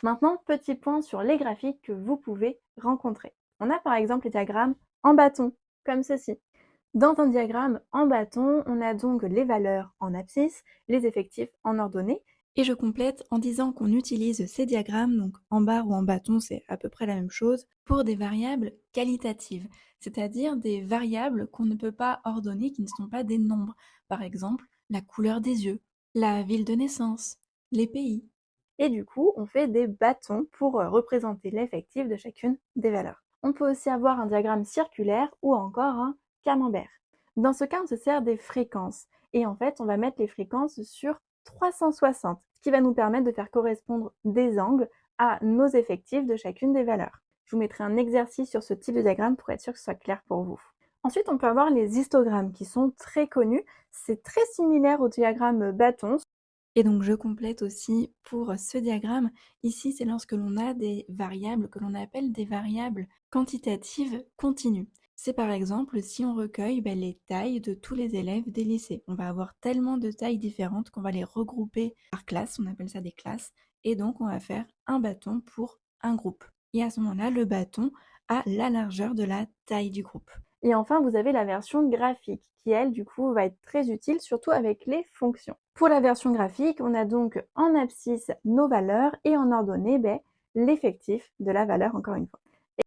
Maintenant, petit point sur les graphiques que vous pouvez rencontrer. On a par exemple les diagrammes en bâton, comme ceci. Dans un diagramme en bâton, on a donc les valeurs en abscisse, les effectifs en ordonnée. Et je complète en disant qu'on utilise ces diagrammes, donc en barre ou en bâton, c'est à peu près la même chose, pour des variables qualitatives, c'est-à-dire des variables qu'on ne peut pas ordonner, qui ne sont pas des nombres. Par exemple, la couleur des yeux, la ville de naissance, les pays. Et du coup, on fait des bâtons pour représenter l'effectif de chacune des valeurs. On peut aussi avoir un diagramme circulaire ou encore un camembert. Dans ce cas, on se sert des fréquences. Et en fait, on va mettre les fréquences sur 360, ce qui va nous permettre de faire correspondre des angles à nos effectifs de chacune des valeurs. Je vous mettrai un exercice sur ce type de diagramme pour être sûr que ce soit clair pour vous. Ensuite, on peut avoir les histogrammes qui sont très connus. C'est très similaire au diagramme bâton. Et donc je complète aussi pour ce diagramme. Ici, c'est lorsque l'on a des variables que l'on appelle des variables quantitatives continues. C'est par exemple si on recueille les tailles de tous les élèves des lycées. On va avoir tellement de tailles différentes qu'on va les regrouper par classe, on appelle ça des classes, et donc on va faire un bâton pour un groupe. Et à ce moment-là, le bâton a la largeur de la taille du groupe. Et enfin, vous avez la version graphique qui, elle, du coup, va être très utile, surtout avec les fonctions. Pour la version graphique, on a donc en abscisse nos valeurs et en ordonnée l'effectif de la valeur, encore une fois.